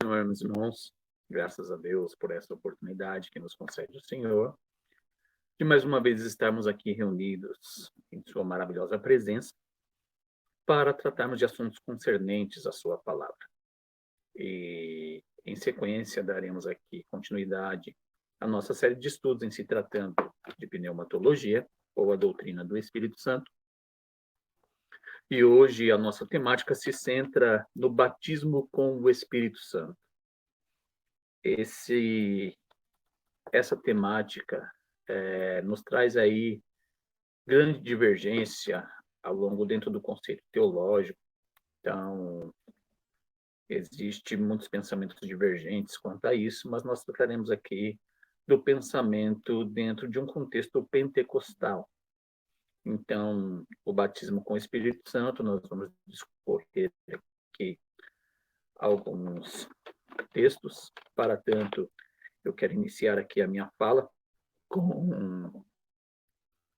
Meus irmãos, graças a Deus por essa oportunidade que nos concede o Senhor, de mais uma vez estarmos aqui reunidos em Sua maravilhosa presença para tratarmos de assuntos concernentes à Sua palavra. E, em sequência, daremos aqui continuidade à nossa série de estudos em se tratando de pneumatologia, ou a doutrina do Espírito Santo. E hoje a nossa temática se centra no batismo com o Espírito Santo. Essa temática nos traz aí grande divergência ao longo dentro do conceito teológico. Então, existem muitos pensamentos divergentes quanto a isso, mas nós trataremos aqui do pensamento dentro de um contexto pentecostal. Então, o batismo com o Espírito Santo, nós vamos discorrer aqui alguns textos. Para tanto, eu quero iniciar aqui a minha fala com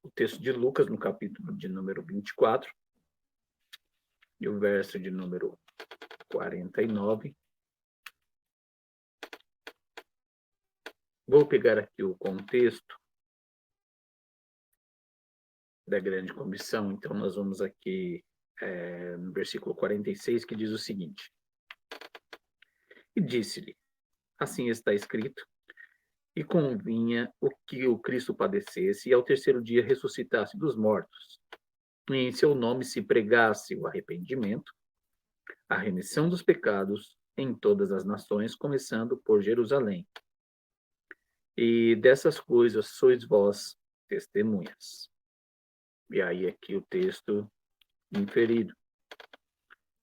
o texto de Lucas, no capítulo de número 24, e o verso de número 49. Vou pegar aqui o contexto da grande comissão, então nós vamos aqui no versículo 46, que diz o seguinte: E disse-lhe, assim está escrito, e convinha o que o Cristo padecesse e ao terceiro dia ressuscitasse dos mortos, e em seu nome se pregasse o arrependimento, a remissão dos pecados em todas as nações, começando por Jerusalém. E dessas coisas sois vós testemunhas. E aí aqui o texto inferido.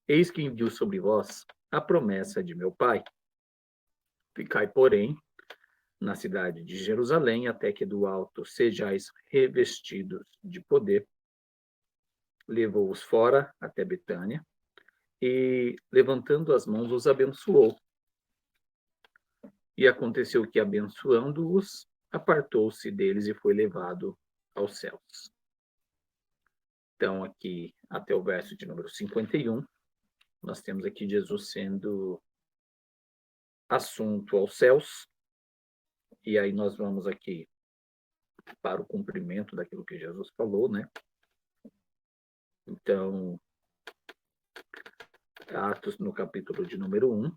Eis que envio sobre vós a promessa de meu Pai. Ficai, porém, na cidade de Jerusalém, até que do alto sejais revestidos de poder. Levou-os fora até Betânia, e, levantando as mãos, os abençoou. E aconteceu que, abençoando-os, apartou-se deles e foi levado aos céus. Então, aqui, até o verso de número 51, nós temos aqui Jesus sendo assunto aos céus. E aí nós vamos aqui para o cumprimento daquilo que Jesus falou, né? Então, Atos, no capítulo de número 1,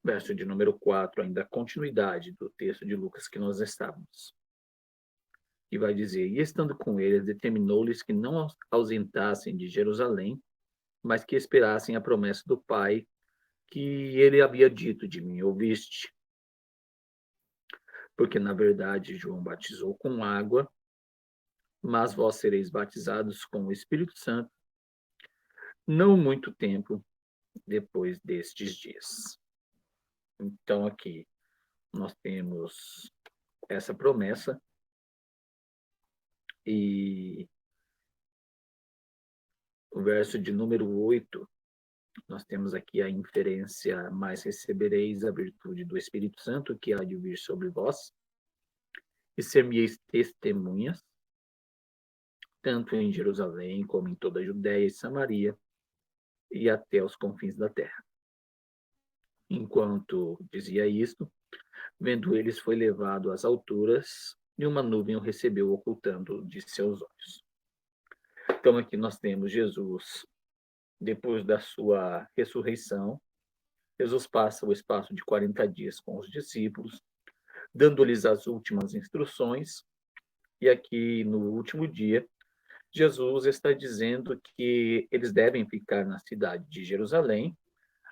verso de número 4, ainda a continuidade do texto de Lucas que nós estávamos. E vai dizer, e estando com eles, determinou-lhes que não ausentassem de Jerusalém, mas que esperassem a promessa do Pai, que ele havia dito, de mim ouviste. Porque, na verdade, João batizou com água, mas vós sereis batizados com o Espírito Santo, não muito tempo depois destes dias. Então, aqui, nós temos essa promessa, e o verso de número 8, nós temos aqui a inferência, mas recebereis a virtude do Espírito Santo, que há de vir sobre vós, e ser-me-eis testemunhas, tanto em Jerusalém, como em toda a Judéia e Samaria, e até os confins da terra. Enquanto dizia isto, vendo eles, foi levado às alturas, e uma nuvem o recebeu, ocultando de seus olhos. Então, aqui nós temos Jesus, depois da sua ressurreição. Jesus passa o espaço de 40 dias com os discípulos, dando-lhes as últimas instruções, e aqui no último dia, Jesus está dizendo que eles devem ficar na cidade de Jerusalém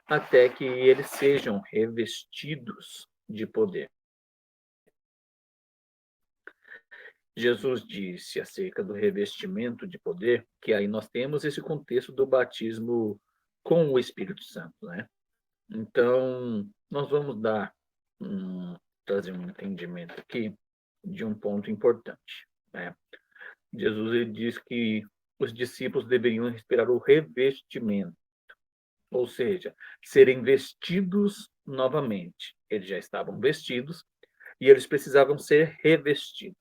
até que eles sejam revestidos de poder. Jesus disse acerca do revestimento de poder, que aí nós temos esse contexto do batismo com o Espírito Santo, né? Então, nós vamos trazer um entendimento aqui de um ponto importante, né? Jesus ele diz que os discípulos deveriam esperar o revestimento, ou seja, serem vestidos novamente. Eles já estavam vestidos e eles precisavam ser revestidos.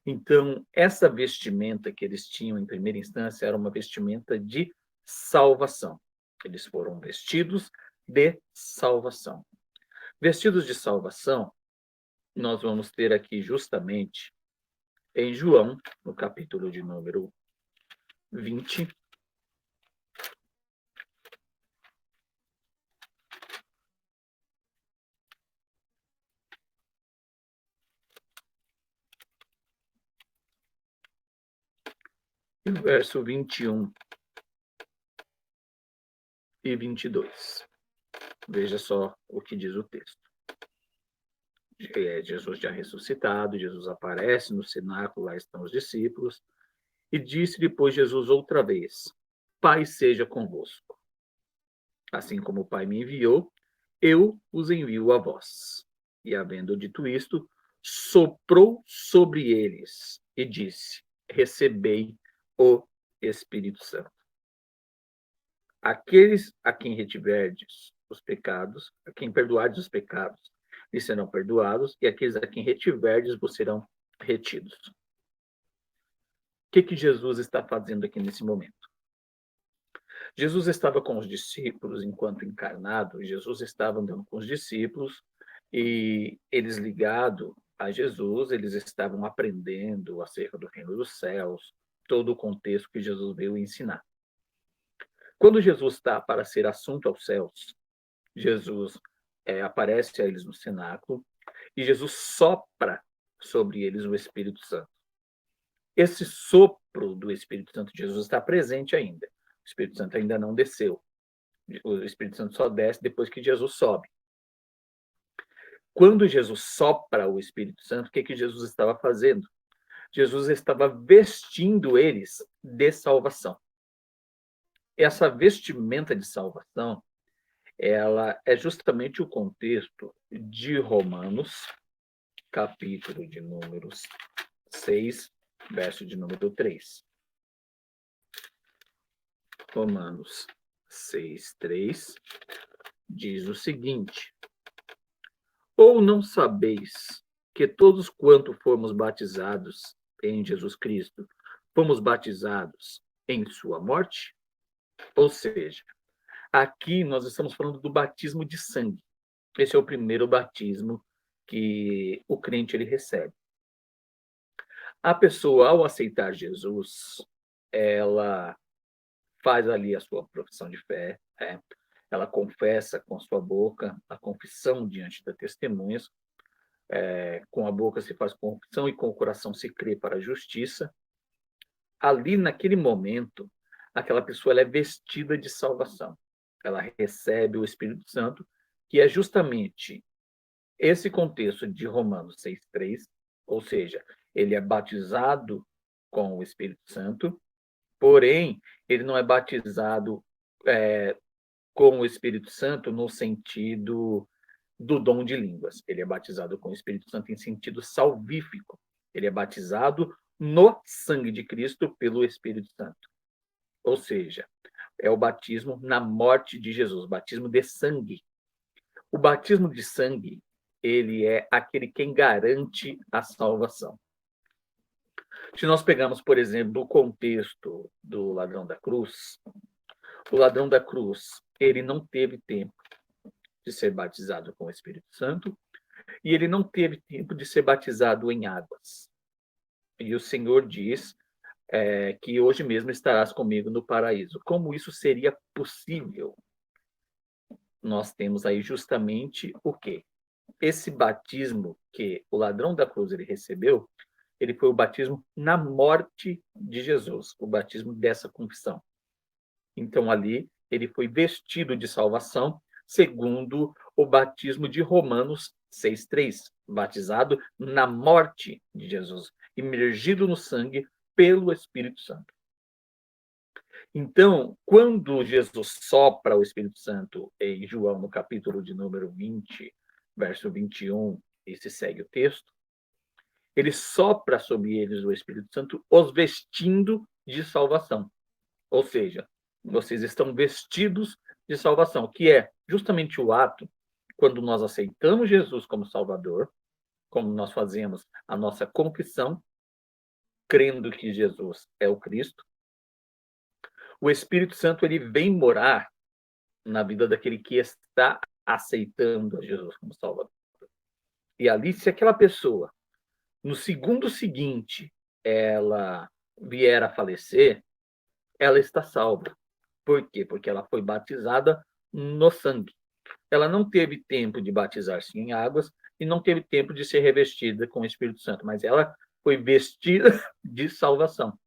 Então, essa vestimenta que eles tinham em primeira instância era uma vestimenta de salvação. Eles foram vestidos de salvação. Vestidos de salvação, nós vamos ter aqui justamente em João, no capítulo de número 20. Verso 21 e 22. Veja só o que diz o texto. Jesus já ressuscitado, Jesus aparece no cenáculo, lá estão os discípulos, e disse depois Jesus outra vez: Pai seja convosco. Assim como o Pai me enviou, eu os envio a vós. E havendo dito isto, soprou sobre eles e disse: Recebei o Espírito Santo. Aqueles a quem retiverdes os pecados, a quem perdoardes os pecados, lhes serão perdoados, e aqueles a quem retiverdes vos serão retidos. O que Jesus está fazendo aqui nesse momento? Jesus estava com os discípulos enquanto encarnado, Jesus estava andando com os discípulos, e eles ligados a Jesus, eles estavam aprendendo acerca do reino dos céus, todo o contexto que Jesus veio ensinar. Quando Jesus está para ser assunto aos céus, Jesus aparece a eles no cenáculo e Jesus sopra sobre eles o Espírito Santo. Esse sopro do Espírito Santo de Jesus está presente ainda. O Espírito Santo ainda não desceu. O Espírito Santo só desce depois que Jesus sobe. Quando Jesus sopra o Espírito Santo, o que Jesus estava fazendo? Jesus estava vestindo eles de salvação. Essa vestimenta de salvação, ela é justamente o contexto de Romanos, capítulo de número 6, verso de número 3. Romanos 6, 3 diz o seguinte: Ou não sabeis que todos quanto fomos batizados em Jesus Cristo, fomos batizados em sua morte? Ou seja, aqui nós estamos falando do batismo de sangue. Esse é o primeiro batismo que o crente ele recebe. A pessoa, ao aceitar Jesus, ela faz ali a sua profissão de fé, né? Ela confessa com a sua boca a confissão diante das testemunhas. Com a boca se faz confissão e com o coração se crê para a justiça. Ali, naquele momento, aquela pessoa ela é vestida de salvação. Ela recebe o Espírito Santo, que é justamente esse contexto de Romanos 6,3, ou seja, ele é batizado com o Espírito Santo, porém, ele não é batizado com o Espírito Santo no sentido do dom de línguas. Ele é batizado com o Espírito Santo em sentido salvífico. Ele é batizado no sangue de Cristo pelo Espírito Santo. Ou seja, é o batismo na morte de Jesus, batismo de sangue. O batismo de sangue, ele é aquele quem garante a salvação. Se nós pegarmos, por exemplo, o contexto do ladrão da cruz, o ladrão da cruz, ele não teve tempo de ser batizado com o Espírito Santo e ele não teve tempo de ser batizado em águas. E o Senhor diz que hoje mesmo estarás comigo no paraíso. Como isso seria possível? Nós temos aí justamente o quê? Esse batismo que o ladrão da cruz ele recebeu, ele foi o batismo na morte de Jesus, o batismo dessa confissão. Então ali ele foi vestido de salvação, segundo o batismo de Romanos 6,3, batizado na morte de Jesus, imergido no sangue pelo Espírito Santo. Então, quando Jesus sopra o Espírito Santo em João, no capítulo de número 20, verso 21, e se segue o texto, ele sopra sobre eles o Espírito Santo, os vestindo de salvação. Ou seja, vocês estão vestidos de salvação, que é justamente o ato quando nós aceitamos Jesus como Salvador, como nós fazemos a nossa confissão, crendo que Jesus é o Cristo, o Espírito Santo ele vem morar na vida daquele que está aceitando a Jesus como Salvador. E ali, se aquela pessoa, no segundo seguinte, ela vier a falecer, ela está salva. Por quê? Porque ela foi batizada no sangue. Ela não teve tempo de batizar-se em águas e não teve tempo de ser revestida com o Espírito Santo, mas ela foi vestida de salvação.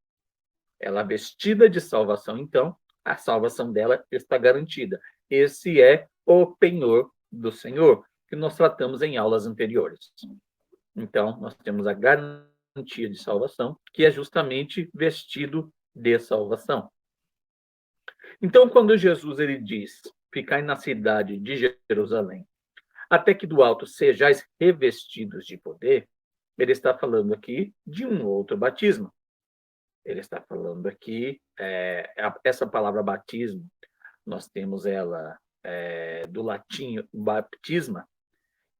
Ela vestida de salvação, então, a salvação dela está garantida. Esse é o penhor do Senhor, que nós tratamos em aulas anteriores. Então, nós temos a garantia de salvação, que é justamente vestido de salvação. Então, quando Jesus ele diz: "Ficai na cidade de Jerusalém, até que do alto sejais revestidos de poder", ele está falando aqui de um outro batismo. Ele está falando aqui, essa palavra batismo, nós temos ela do latim baptisma,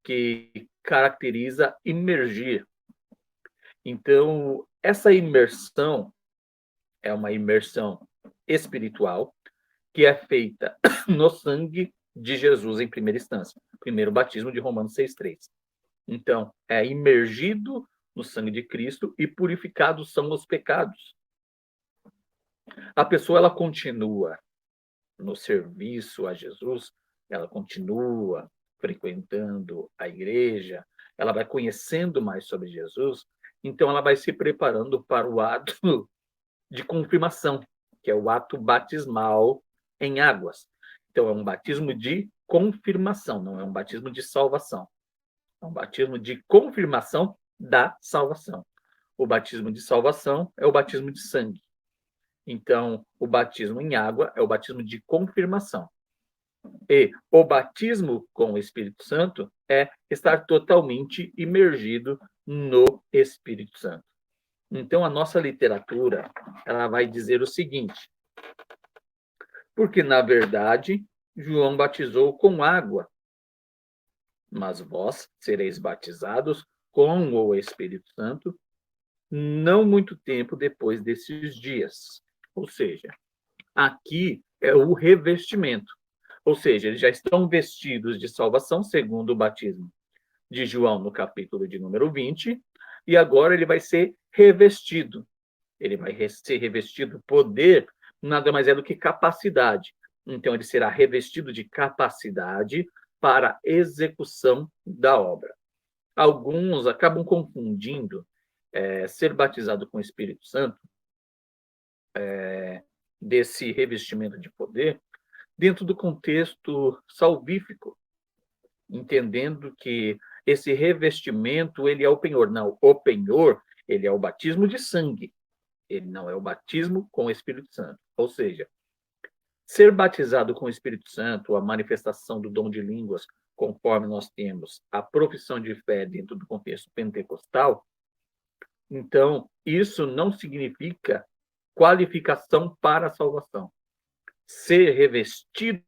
que caracteriza imergir. Então, essa imersão é uma imersão espiritual que é feita no sangue de Jesus em primeira instância. Primeiro batismo de Romanos 6,3. Então, é imergido no sangue de Cristo e purificados são os pecados. A pessoa ela continua no serviço a Jesus, ela continua frequentando a igreja, ela vai conhecendo mais sobre Jesus, então ela vai se preparando para o ato de confirmação, que é o ato batismal em águas. Então é um batismo de confirmação, não é um batismo de salvação. É um batismo de confirmação da salvação. O batismo de salvação é o batismo de sangue. Então, o batismo em água é o batismo de confirmação. E o batismo com o Espírito Santo é estar totalmente imergido no Espírito Santo. Então, a nossa literatura ela vai dizer o seguinte: porque, na verdade, João batizou com água, mas vós sereis batizados com o Espírito Santo não muito tempo depois desses dias. Ou seja, aqui é o revestimento. Ou seja, eles já estão vestidos de salvação, segundo o batismo de João, no capítulo de número 20, e agora ele vai ser revestido. Ele vai ser revestido poder, nada mais é do que capacidade. Então, ele será revestido de capacidade para a execução da obra. Alguns acabam confundindo ser batizado com o Espírito Santo, desse revestimento de poder, dentro do contexto salvífico, entendendo que esse revestimento ele é o penhor. Não, o penhor ele é o batismo de sangue, ele não é o batismo com o Espírito Santo. Ou seja, ser batizado com o Espírito Santo, a manifestação do dom de línguas, conforme nós temos a profissão de fé dentro do contexto pentecostal, então isso não significa qualificação para a salvação. Ser revestido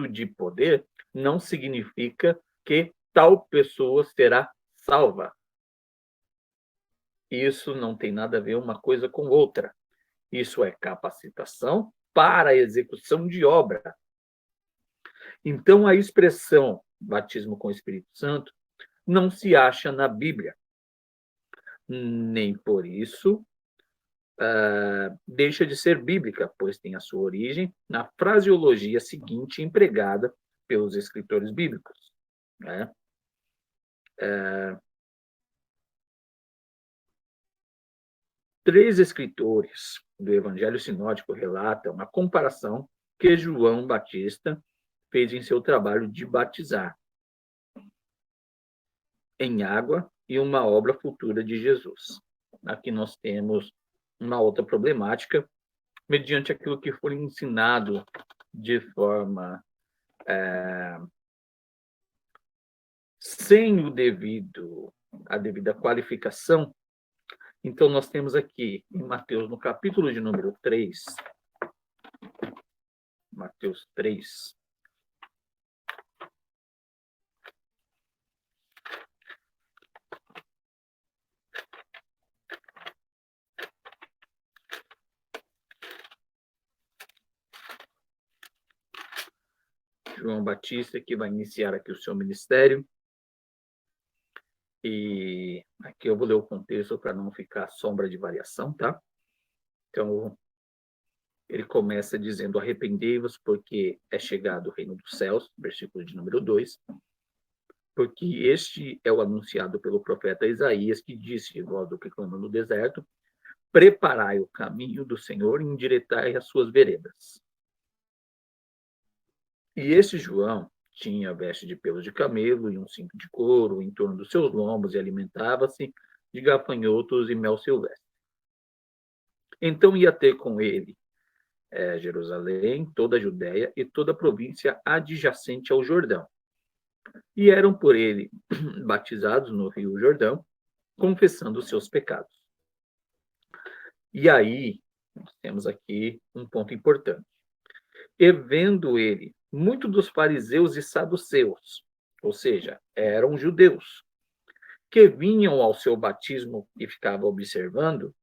de poder não significa que tal pessoa será salva. Isso não tem nada a ver uma coisa com outra. Isso é capacitação para a execução de obra. Então, a expressão batismo com o Espírito Santo não se acha na Bíblia. Nem por isso deixa de ser bíblica, pois tem a sua origem na fraseologia seguinte empregada pelos escritores bíblicos, né? Três escritores do Evangelho Sinótico relatam a comparação que João Batista fez em seu trabalho de batizar em água e uma obra futura de Jesus. Aqui nós temos uma outra problemática, mediante aquilo que foi ensinado de forma sem a devida qualificação. Então, nós temos aqui em Mateus, no capítulo de número 3, Mateus 3, João Batista, que vai iniciar aqui o seu ministério. E aqui eu vou ler o contexto para não ficar sombra de variação, tá? Então, ele começa dizendo: arrependei-vos, porque é chegado o reino dos céus, versículo de número 2, porque este é o anunciado pelo profeta Isaías, que disse, voz do que clama no deserto, preparai o caminho do Senhor e endireitai as suas veredas. E esse João tinha veste de pelos de camelo e um cinto de couro em torno dos seus lombos e alimentava-se de gafanhotos e mel silvestre. Então ia ter com ele Jerusalém, toda a Judéia e toda a província adjacente ao Jordão. E eram por ele batizados no rio Jordão, confessando os seus pecados. E aí, nós temos aqui um ponto importante. E vendo ele muito dos fariseus e saduceus, ou seja, eram judeus, que vinham ao seu batismo e ficavam observando,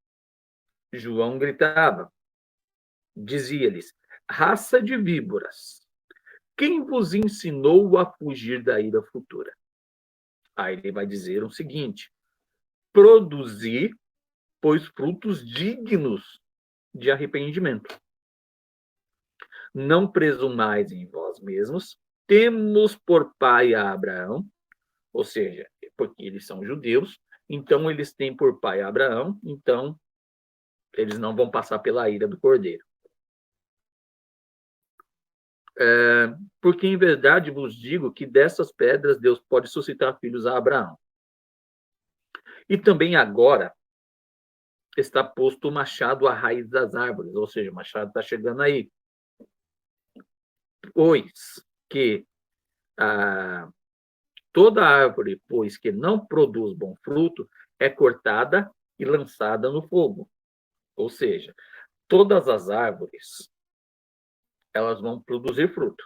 João gritava, dizia-lhes: raça de víboras, quem vos ensinou a fugir da ira futura? Aí ele vai dizer o seguinte: produzi, pois, frutos dignos de arrependimento. Não presumais em vós mesmos, temos por pai a Abraão, ou seja, porque eles são judeus, então eles têm por pai Abraão, então eles não vão passar pela ira do cordeiro. Porque em verdade vos digo que dessas pedras Deus pode suscitar filhos a Abraão. E também agora está posto o machado à raiz das árvores, ou seja, o machado está chegando aí. Pois que toda árvore, pois que não produz bom fruto, é cortada e lançada no fogo. Ou seja, todas as árvores, elas vão produzir fruto.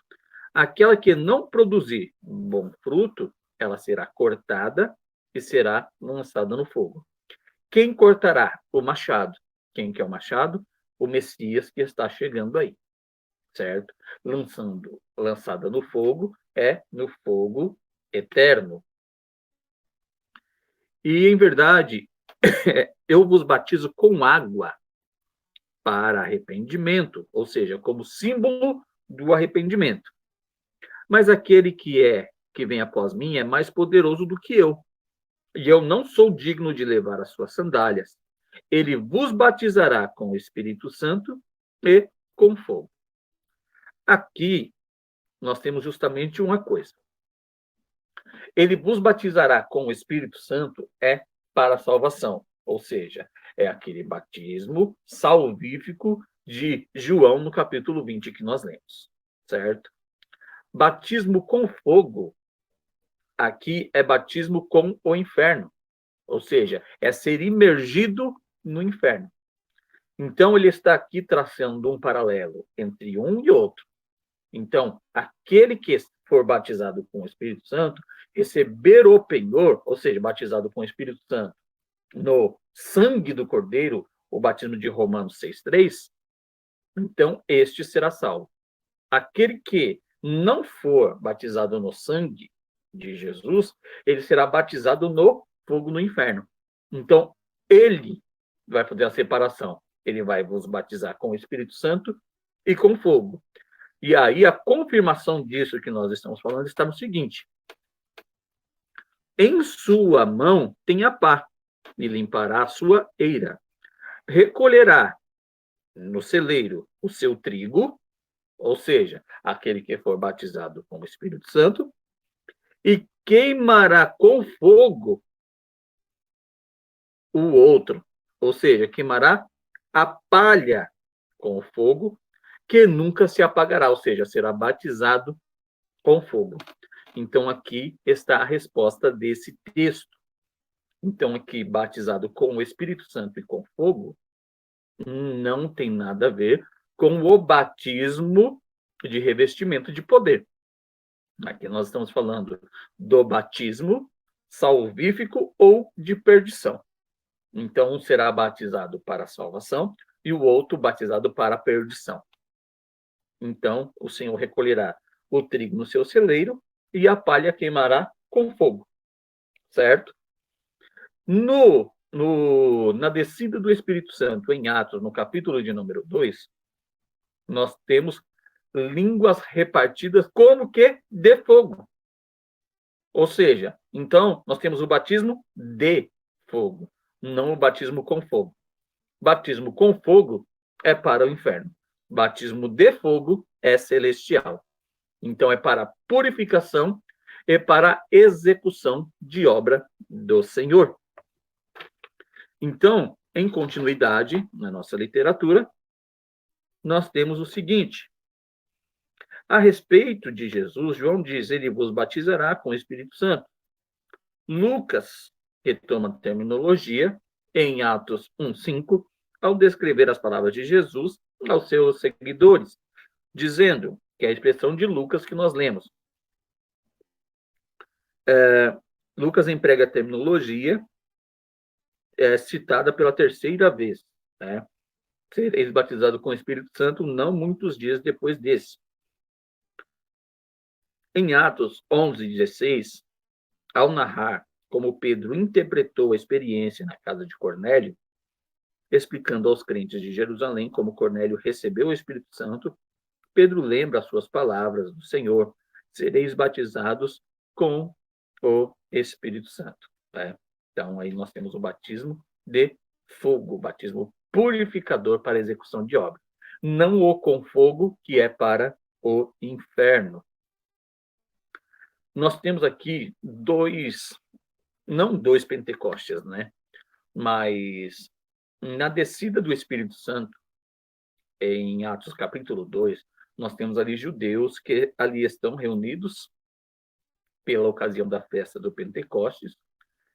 Aquela que não produzir bom fruto, ela será cortada e será lançada no fogo. Quem cortará? O machado. Quem que é o machado? O Messias que está chegando aí, certo? Lançada no fogo é no fogo eterno. E, em verdade, eu vos batizo com água para arrependimento, ou seja, como símbolo do arrependimento. Mas aquele que vem após mim é mais poderoso do que eu, e eu não sou digno de levar as suas sandálias. Ele vos batizará com o Espírito Santo e com fogo. Aqui nós temos justamente uma coisa. Ele vos batizará com o Espírito Santo para a salvação, ou seja, é aquele batismo salvífico de João no capítulo 20 que nós lemos, certo? Batismo com fogo, aqui é batismo com o inferno, ou seja, é ser imergido no inferno. Então, ele está aqui traçando um paralelo entre um e outro. Então, aquele que for batizado com o Espírito Santo, receber o penhor, ou seja, batizado com o Espírito Santo, no sangue do Cordeiro, o batismo de Romanos 6,3, então este será salvo. Aquele que não for batizado no sangue de Jesus, ele será batizado no fogo no inferno. Então, ele vai fazer a separação. Ele vai vos batizar com o Espírito Santo e com fogo. E aí a confirmação disso que nós estamos falando está no seguinte: em sua mão tem a pá, e limpará a sua eira. Recolherá no celeiro o seu trigo, ou seja, aquele que for batizado com o Espírito Santo, e queimará com fogo o outro, ou seja, queimará a palha com o fogo, que nunca se apagará, ou seja, será batizado com fogo. Então, aqui está a resposta desse texto. Então, aqui, batizado com o Espírito Santo e com fogo, não tem nada a ver com o batismo de revestimento de poder. Aqui nós estamos falando do batismo salvífico ou de perdição. Então, um será batizado para a salvação e o outro batizado para a perdição. Então, o Senhor recolherá o trigo no seu celeiro e a palha queimará com fogo, certo? Na descida do Espírito Santo, em Atos, no capítulo de número 2, nós temos línguas repartidas como que de fogo. Ou seja, então, nós temos o batismo de fogo, não o batismo com fogo. Batismo com fogo é para o inferno. Batismo de fogo é celestial. Então, é para purificação e para execução de obra do Senhor. Então, em continuidade, na nossa literatura, nós temos o seguinte: a respeito de Jesus, João diz: ele vos batizará com o Espírito Santo. Lucas retoma a terminologia em Atos 1:5, ao descrever as palavras de Jesus aos seus seguidores, dizendo, que é a expressão de Lucas que nós lemos. Lucas emprega a terminologia citada pela terceira vez, né? Sereis batizados com o Espírito Santo não muitos dias depois desse. Em Atos 11:16, ao narrar como Pedro interpretou a experiência na casa de Cornélio, explicando aos crentes de Jerusalém como Cornélio recebeu o Espírito Santo, Pedro lembra as suas palavras do Senhor: sereis batizados com o Espírito Santo. Né? Então, aí nós temos o batismo de fogo, o batismo purificador para a execução de obra. Não o com fogo, que é para o inferno. Nós temos aqui não dois Pentecostes, né? Mas na descida do Espírito Santo, em Atos capítulo 2, nós temos ali judeus que ali estão reunidos pela ocasião da festa do Pentecostes,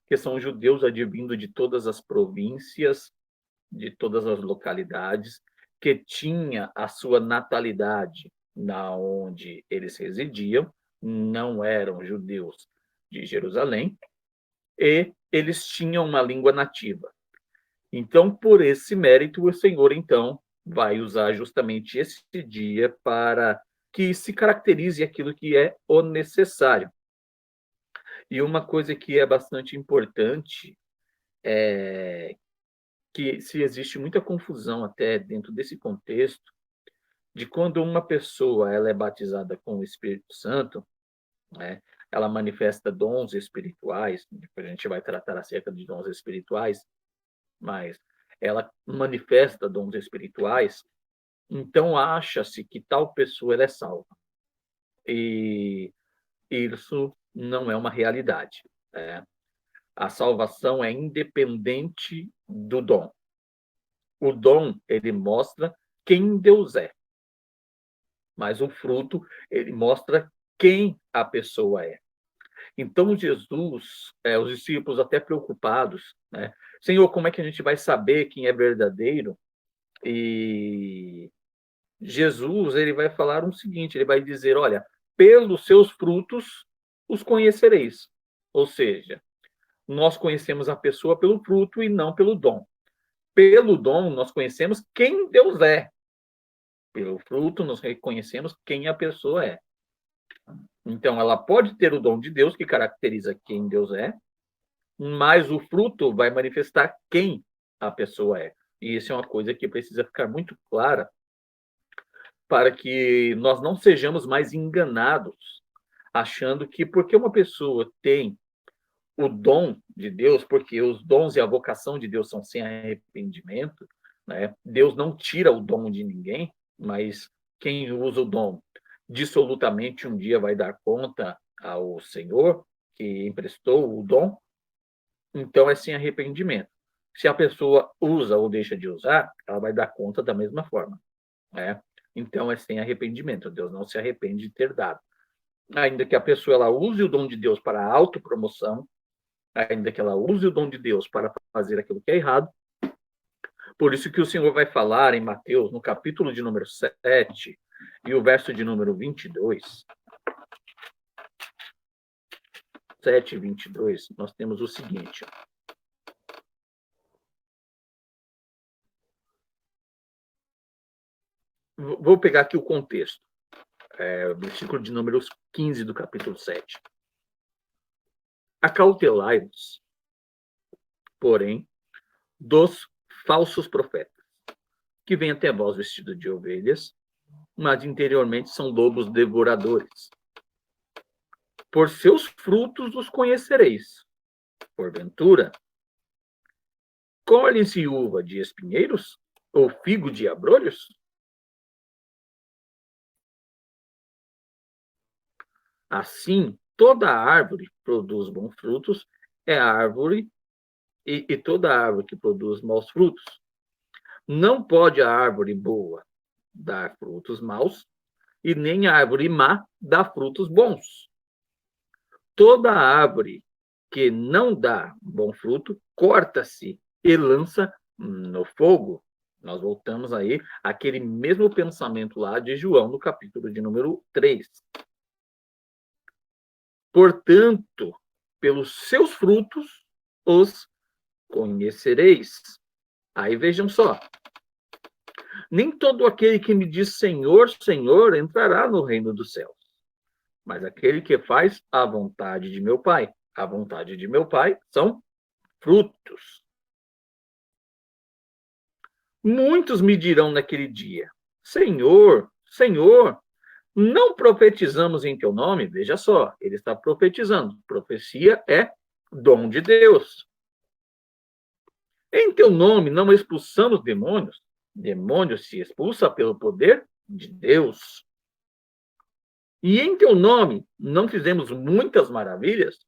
que são judeus advindo de todas as províncias, de todas as localidades, que tinha a sua natalidade na onde eles residiam, não eram judeus de Jerusalém, e eles tinham uma língua nativa. Então, por esse mérito, o Senhor, então, vai usar justamente esse dia para que se caracterize aquilo que é o necessário. E uma coisa que é bastante importante é que se existe muita confusão até dentro desse contexto de quando uma pessoa ela é batizada com o Espírito Santo, né, ela manifesta dons espirituais, depois a gente vai tratar acerca de dons espirituais, mas ela manifesta dons espirituais, então acha-se que tal pessoa ela é salva. E isso não é uma realidade. Né? A salvação é independente do dom. O dom, ele mostra quem Deus é. Mas o fruto, ele mostra quem a pessoa é. Então, Jesus, os discípulos até preocupados, né? Senhor, como é que a gente vai saber quem é verdadeiro? E Jesus, ele vai falar o seguinte, ele vai dizer, olha, pelos seus frutos os conhecereis. Ou seja, nós conhecemos a pessoa pelo fruto e não pelo dom. Pelo dom, nós conhecemos quem Deus é. Pelo fruto, nós reconhecemos quem a pessoa é. Então, ela pode ter o dom de Deus, que caracteriza quem Deus é, mas o fruto vai manifestar quem a pessoa é. E isso é uma coisa que precisa ficar muito clara para que nós não sejamos mais enganados, achando que porque uma pessoa tem o dom de Deus, porque os dons e a vocação de Deus são sem arrependimento, né? Deus não tira o dom de ninguém, mas quem usa o dom dissolutamente um dia vai dar conta ao Senhor que emprestou o dom, então é sem arrependimento. Se a pessoa usa ou deixa de usar, ela vai dar conta da mesma forma, né? Então é sem arrependimento. Deus não se arrepende de ter dado. Ainda que a pessoa ela use o dom de Deus para a autopromoção, ainda que ela use o dom de Deus para fazer aquilo que é errado. Por isso que o Senhor vai falar em Mateus, no capítulo de número 7, e o verso de número 22. 7, 22, nós temos o seguinte. Vou pegar aqui o contexto. versículo de número 15 do capítulo 7. Acautelai-vos, porém, dos falsos profetas, que vêm até vós vestidos de ovelhas, mas interiormente são lobos devoradores. Por seus frutos os conhecereis. Porventura, colhem-se uva de espinheiros ou figo de abrolhos? Assim, toda árvore produz bons frutos, é árvore, e toda árvore que produz maus frutos. Não pode a árvore boa dar frutos maus, e nem a árvore má dar frutos bons. Toda árvore que não dá bom fruto, corta-se e lança no fogo. Nós voltamos aí àquele mesmo pensamento lá de João, no capítulo de número 3. Portanto, pelos seus frutos os conhecereis. Aí vejam só. Nem todo aquele que me diz Senhor, Senhor, entrará no reino dos céus, mas aquele que faz a vontade de meu Pai. A vontade de meu Pai são frutos. Muitos me dirão naquele dia: Senhor, Senhor, não profetizamos em teu nome? Veja só, ele está profetizando. Profecia é dom de Deus. Em teu nome não expulsamos demônios? Demônio se expulsa pelo poder de Deus. E em teu nome não fizemos muitas maravilhas?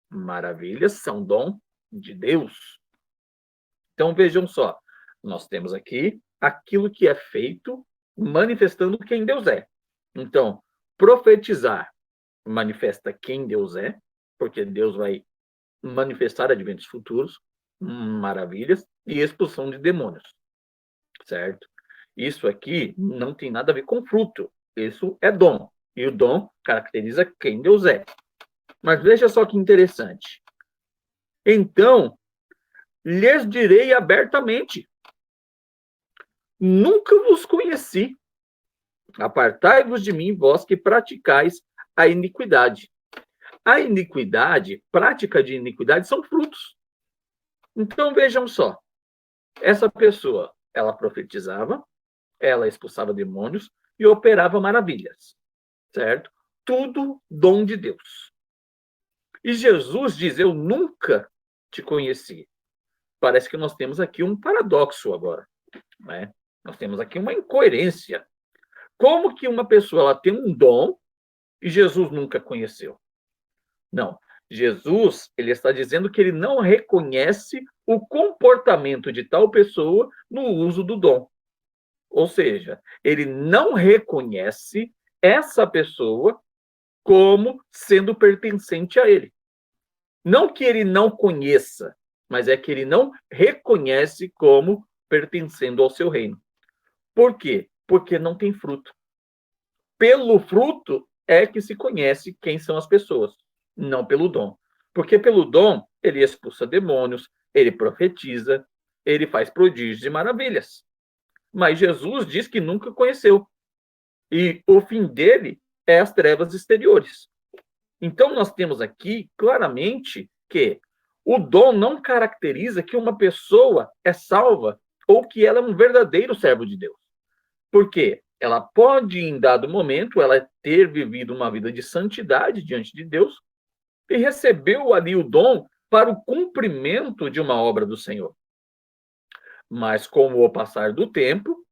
Maravilhas são dom de Deus. Então vejam só, nós temos aqui aquilo que é feito manifestando quem Deus é. Então, profetizar manifesta quem Deus é, porque Deus vai manifestar adventos futuros, maravilhas e expulsão de demônios, certo? Isso aqui não tem nada a ver com fruto, isso é dom, e o dom caracteriza quem Deus é. Mas veja só que interessante. Então, lhes direi abertamente: nunca vos conheci. Apartai-vos de mim, vós que praticais a iniquidade. A iniquidade, prática de iniquidade, são frutos. Então, vejam só. Essa pessoa, ela profetizava, ela expulsava demônios e operava maravilhas, certo? Tudo dom de Deus. E Jesus diz: eu nunca te conheci. Parece que nós temos aqui um paradoxo agora, né? Nós temos aqui uma incoerência. Como que uma pessoa ela tem um dom e Jesus nunca conheceu? Não. Jesus, ele está dizendo que ele não reconhece o comportamento de tal pessoa no uso do dom. Ou seja, ele não reconhece essa pessoa como sendo pertencente a ele. Não que ele não conheça, mas é que ele não reconhece como pertencendo ao seu reino. Por quê? Porque não tem fruto. Pelo fruto é que se conhece quem são as pessoas, não pelo dom. Porque pelo dom, ele expulsa demônios, ele profetiza, ele faz prodígios e maravilhas. Mas Jesus diz que nunca conheceu. E o fim dele é as trevas exteriores. Então, nós temos aqui claramente que o dom não caracteriza que uma pessoa é salva ou que ela é um verdadeiro servo de Deus. Por quê? Ela pode, em dado momento, ela ter vivido uma vida de santidade diante de Deus e recebeu ali o dom para o cumprimento de uma obra do Senhor. Mas, com o passar do tempo,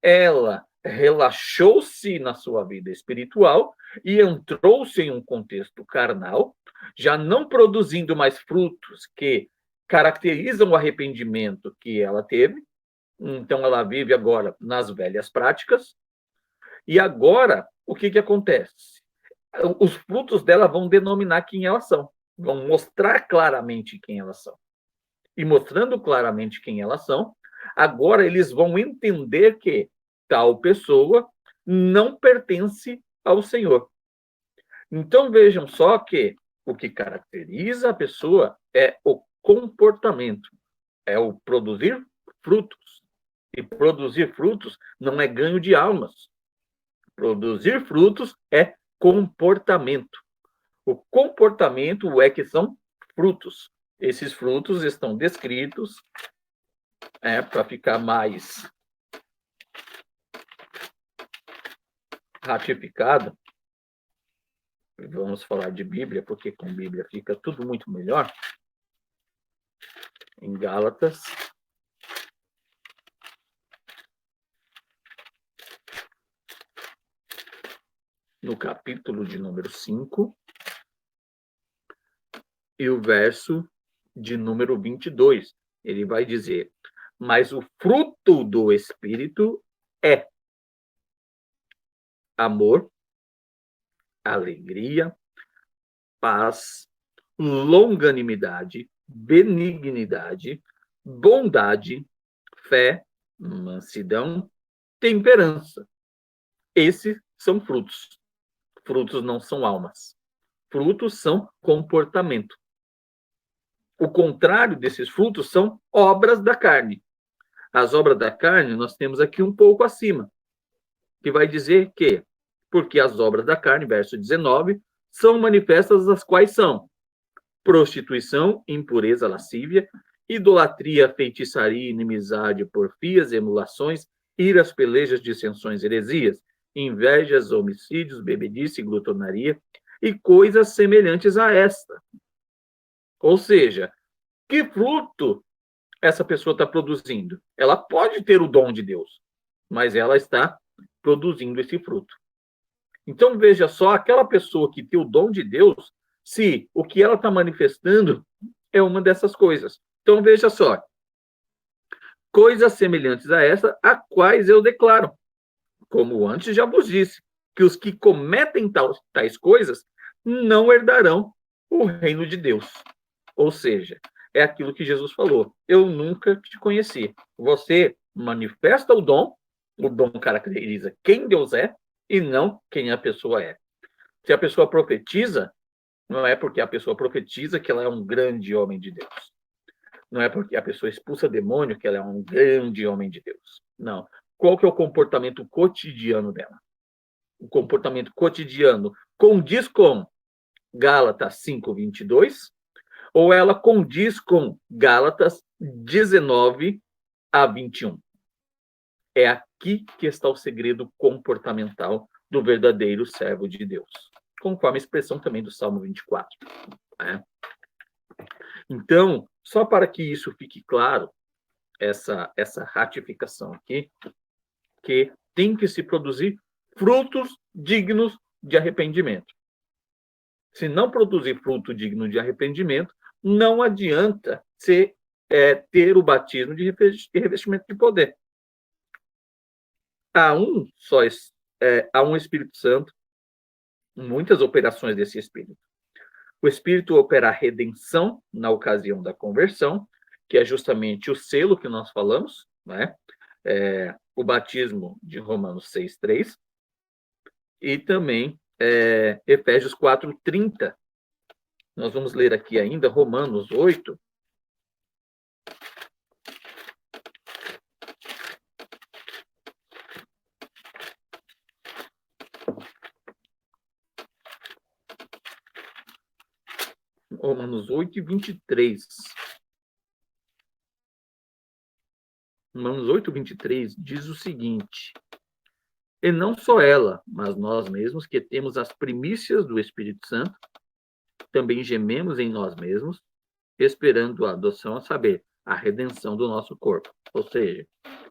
ela relaxou-se na sua vida espiritual e entrou-se em um contexto carnal, já não produzindo mais frutos que caracterizam o arrependimento que ela teve. Então, ela vive agora nas velhas práticas. E agora, o que acontece? Os frutos dela vão denominar quem elas são, vão mostrar claramente quem elas são. E mostrando claramente quem elas são, agora eles vão entender que tal pessoa não pertence ao Senhor. Então vejam só que o que caracteriza a pessoa é o comportamento, é o produzir frutos. E produzir frutos não é ganho de almas. Produzir frutos é comportamento. O comportamento é que são frutos. Esses frutos estão descritos, para ficar mais ratificado. Vamos falar de Bíblia, porque com Bíblia fica tudo muito melhor. Em Gálatas, no capítulo de número 5, e o verso de número 22. Ele vai dizer: mas o fruto do Espírito é amor, alegria, paz, longanimidade, benignidade, bondade, fé, mansidão, temperança. Esses são frutos. Frutos não são almas. Frutos são comportamento. O contrário desses frutos são obras da carne. As obras da carne nós temos aqui um pouco acima, que vai dizer que, porque as obras da carne, verso 19, são manifestas, as quais são prostituição, impureza, lascívia, idolatria, feitiçaria, inimizade, porfias, emulações, iras, pelejas, dissensões, heresias, invejas, homicídios, bebedice, glutonaria e coisas semelhantes a esta. Ou seja, que fruto essa pessoa está produzindo? Ela pode ter o dom de Deus, mas ela está produzindo esse fruto. Então, veja só, aquela pessoa que tem o dom de Deus, se o que ela está manifestando é uma dessas coisas. Então, veja só. Coisas semelhantes a essa, a quais eu declaro, como antes já vos disse, que os que cometem tais coisas não herdarão o reino de Deus. Ou seja, é aquilo que Jesus falou: eu nunca te conheci. Você manifesta o dom caracteriza quem Deus é e não quem a pessoa é. Se a pessoa profetiza, não é porque a pessoa profetiza que ela é um grande homem de Deus. Não é porque a pessoa expulsa demônio que ela é um grande homem de Deus. Não. Qual que é o comportamento cotidiano dela? O comportamento cotidiano condiz com Gálatas 5:22, ou ela condiz com Gálatas 19:21. É aqui que está o segredo comportamental do verdadeiro servo de Deus, conforme a expressão também do Salmo 24. Né? Então, só para que isso fique claro, essa ratificação aqui, que tem que se produzir frutos dignos de arrependimento. Se não produzir fruto digno de arrependimento, não adianta ter o batismo de revestimento de poder. Há um Espírito Santo, muitas operações desse Espírito. O Espírito opera a redenção na ocasião da conversão, que é justamente o selo que nós falamos, né? O batismo de Romanos 6:3, e também Efésios 4:30. Nós vamos ler aqui ainda Romanos 8. Romanos 8:23. Romanos 8:23 diz o seguinte: e não só ela, mas nós mesmos, que temos as primícias do Espírito Santo, também gememos em nós mesmos, esperando a adoção, a saber, a redenção do nosso corpo. Ou seja,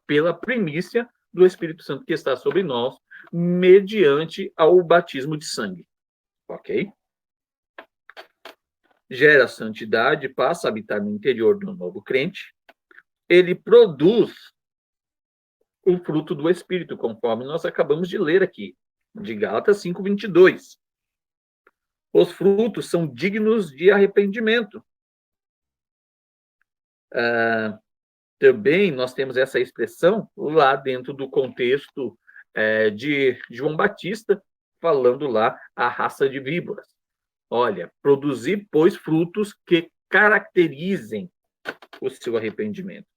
pela primícia do Espírito Santo que está sobre nós, mediante ao batismo de sangue. Ok? Gera santidade, passa a habitar no interior do novo crente. Ele produz o fruto do Espírito, conforme nós acabamos de ler aqui, de Gálatas 5:22. Os frutos são dignos de arrependimento. Também nós temos essa expressão lá dentro do contexto de João Batista, falando lá a raça de víboras. Olha, produzir, pois, frutos que caracterizem o seu arrependimento,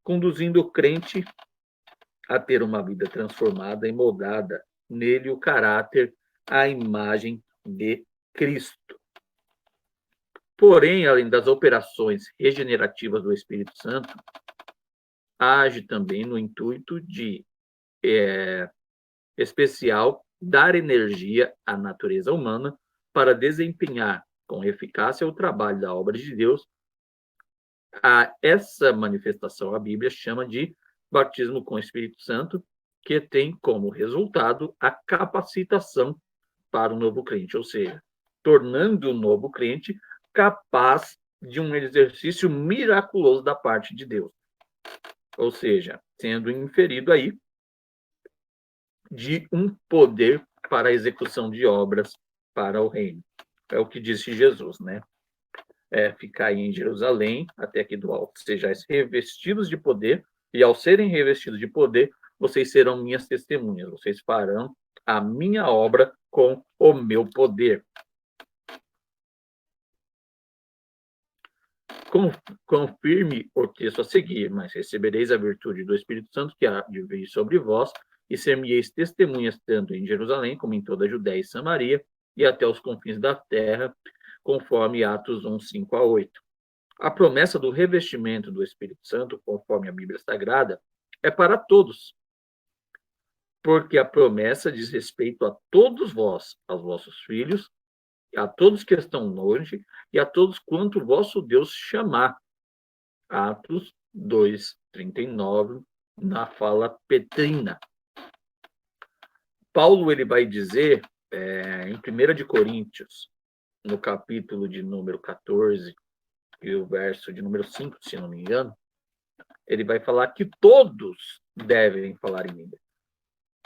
conduzindo o crente a ter uma vida transformada e moldada nele o caráter, a imagem de Cristo. Porém, além das operações regenerativas do Espírito Santo, age também no intuito de, especial, dar energia à natureza humana para desempenhar com eficácia o trabalho da obra de Deus. Essa manifestação a Bíblia chama de batismo com o Espírito Santo, que tem como resultado a capacitação para o novo crente, ou seja, tornando o novo crente capaz de um exercício miraculoso da parte de Deus. Ou seja, sendo inferido aí de um poder para a execução de obras para o reino. É o que disse Jesus, né? Ficai em Jerusalém, até aqui do alto, sejais revestidos de poder, e ao serem revestidos de poder, vocês serão minhas testemunhas, vocês farão a minha obra com o meu poder. Confirme o texto a seguir, mas recebereis a virtude do Espírito Santo que há de vir sobre vós, e ser-me-eis testemunhas tanto em Jerusalém como em toda a Judéia e Samaria, e até os confins da terra, conforme Atos 1, 5 a 8. A promessa do revestimento do Espírito Santo, conforme a Bíblia Sagrada, é para todos, porque a promessa diz respeito a todos vós, aos vossos filhos, a todos que estão longe e a todos quanto vosso Deus chamar. Atos 2, 39, na fala petrina. Paulo ele vai dizer em 1 de Coríntios, no capítulo de número 14, e o verso de número 5, se não me engano, ele vai falar que todos devem falar em língua.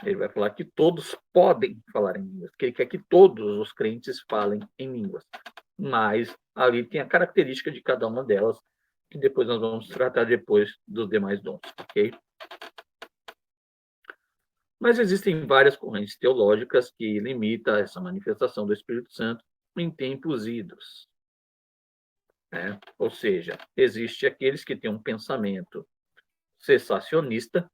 Ele vai falar que todos podem falar em línguas, que ele quer que todos os crentes falem em línguas. Mas ali tem a característica de cada uma delas, que depois nós vamos tratar depois dos demais dons, ok? Mas existem várias correntes teológicas que limitam essa manifestação do Espírito Santo em tempos idos. Né? Ou seja, existe aqueles que têm um pensamento cessacionista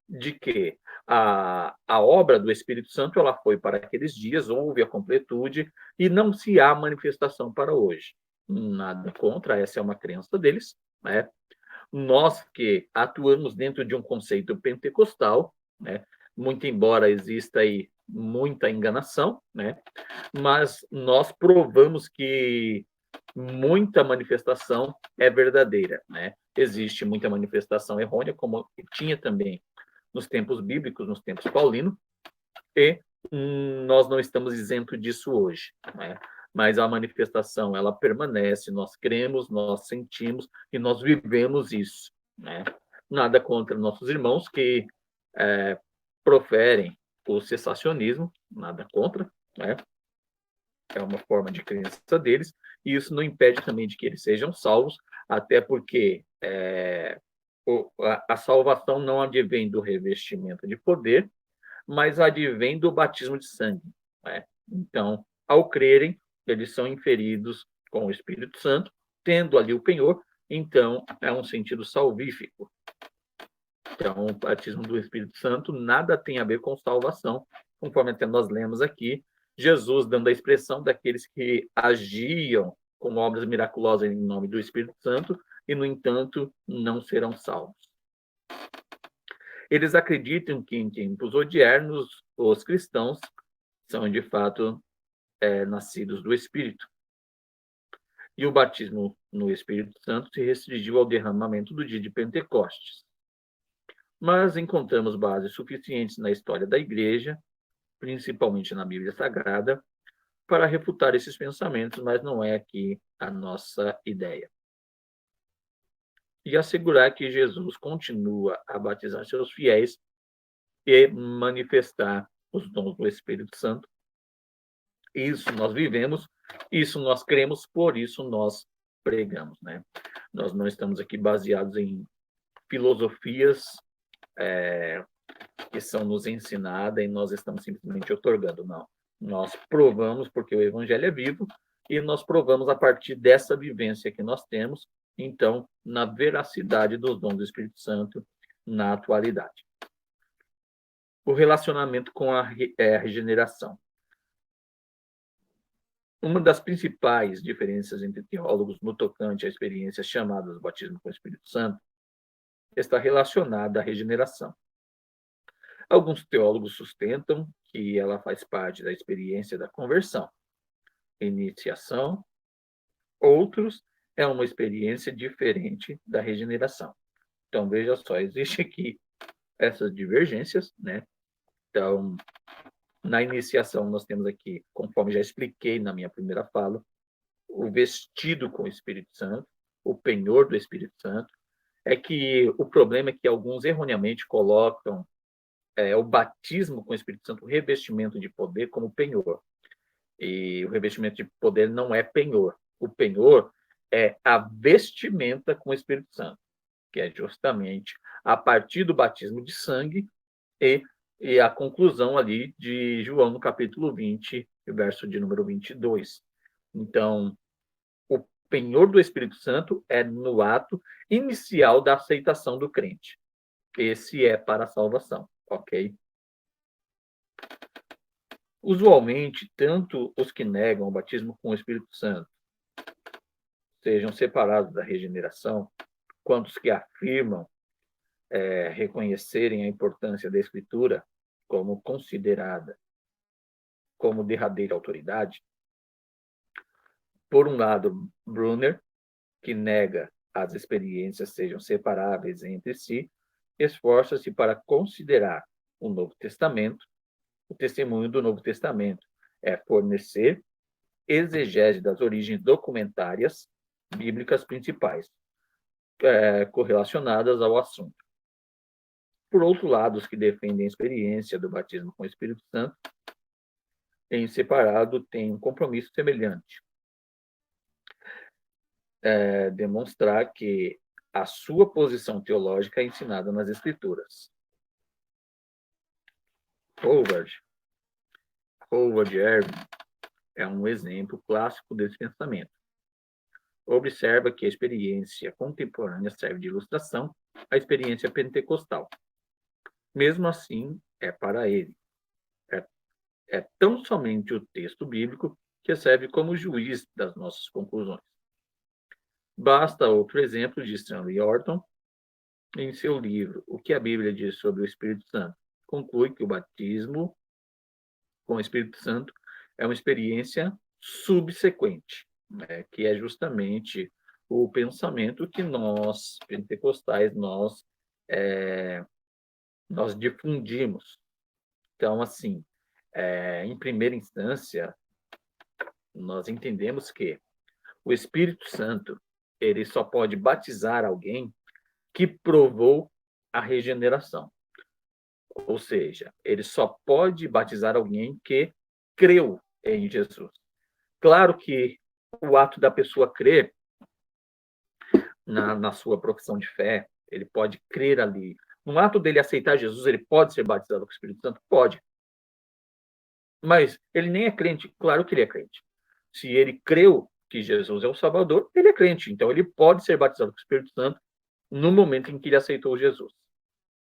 de que a obra do Espírito Santo ela foi para aqueles dias, houve a completude e não se há manifestação para hoje. Nada contra, essa é uma crença deles. Né? Nós que atuamos dentro de um conceito pentecostal, né? Muito embora exista aí muita enganação, né? Mas nós provamos que muita manifestação é verdadeira, né? Existe muita manifestação errônea, como tinha também nos tempos bíblicos, nos tempos paulinos, e nós não estamos isentos disso hoje, né? Mas a manifestação, ela permanece, nós cremos, nós sentimos e nós vivemos isso, né? Nada contra nossos irmãos que proferem o cessacionismo, nada contra, né? É uma forma de crença deles, e isso não impede também de que eles sejam salvos, até porque a salvação não advém do revestimento de poder, mas advém do batismo de sangue. Né? Então, ao crerem, eles são inferidos com o Espírito Santo, tendo ali o penhor, então é um sentido salvífico. Então, o batismo do Espírito Santo nada tem a ver com salvação, conforme até nós lemos aqui, Jesus dando a expressão daqueles que agiam com obras miraculosas em nome do Espírito Santo e, no entanto, não serão salvos. Eles acreditam que em tempos odiernos os cristãos são, de fato, nascidos do Espírito. E o batismo no Espírito Santo se restringiu ao derramamento do dia de Pentecostes. Mas encontramos bases suficientes na história da Igreja, principalmente na Bíblia Sagrada, para refutar esses pensamentos, mas não é aqui a nossa ideia. E assegurar que Jesus continua a batizar seus fiéis e manifestar os dons do Espírito Santo. Isso nós vivemos, isso nós cremos, por isso nós pregamos, né? Nós não estamos aqui baseados em filosofias que são nos ensinadas e nós estamos simplesmente otorgando, não. Nós provamos porque o Evangelho é vivo e nós provamos a partir dessa vivência que nós temos, então, na veracidade dos dons do Espírito Santo na atualidade. o relacionamento com a regeneração. Uma das principais diferenças entre teólogos no tocante à experiência chamada do batismo com o Espírito Santo está relacionada à regeneração. Alguns teólogos sustentam que ela faz parte da experiência da conversão, iniciação. Outros é uma experiência diferente da regeneração. Então, veja só, existe aqui essas divergências, né? Então, na iniciação, nós temos aqui, conforme já expliquei na minha primeira fala, o vestido com o Espírito Santo, o penhor do Espírito Santo. É que o problema é que alguns erroneamente colocam o batismo com o Espírito Santo, o revestimento de poder, como penhor. E o revestimento de poder não é penhor. O penhor é a vestimenta com o Espírito Santo, que é justamente a partir do batismo de sangue e a conclusão ali de João, no capítulo 20, verso de número 22. Então, o penhor do Espírito Santo é no ato inicial da aceitação do crente. Esse é para a salvação, ok? Usualmente, tanto os que negam o batismo com o Espírito Santo sejam separados da regeneração, quanto os que afirmam reconhecerem a importância da Escritura como considerada como derradeira autoridade. Por um lado, Brunner, que nega as experiências sejam separáveis entre si, esforça-se para considerar o Novo Testamento. O testemunho do Novo Testamento é fornecer exegese das origens documentárias bíblicas principais correlacionadas ao assunto. Por outro lado, os que defendem a experiência do batismo com o Espírito Santo, em separado, têm um compromisso semelhante. Demonstrar que a sua posição teológica é ensinada nas Escrituras. Howard Irving é um exemplo clássico desse pensamento. Observa que a experiência contemporânea serve de ilustração à experiência pentecostal. Mesmo assim, é para ele. É tão somente o texto bíblico que serve como juiz das nossas conclusões. Basta outro exemplo de Stanley Orton, em seu livro O que a Bíblia diz sobre o Espírito Santo. Conclui que o batismo com o Espírito Santo é uma experiência subsequente, né, que é justamente o pensamento que nós, pentecostais, nós difundimos. Então, assim, em primeira instância, nós entendemos que o Espírito Santo ele só pode batizar alguém que provou a regeneração. Ou seja, ele só pode batizar alguém que creu em Jesus. Claro que o ato da pessoa crer na sua profissão de fé, ele pode crer ali. No ato dele aceitar Jesus, ele pode ser batizado com o Espírito Santo? Pode. Mas ele nem é crente. Claro que ele é crente. Se ele creu que Jesus é o Salvador, ele é crente. Então, ele pode ser batizado com o Espírito Santo no momento em que ele aceitou Jesus.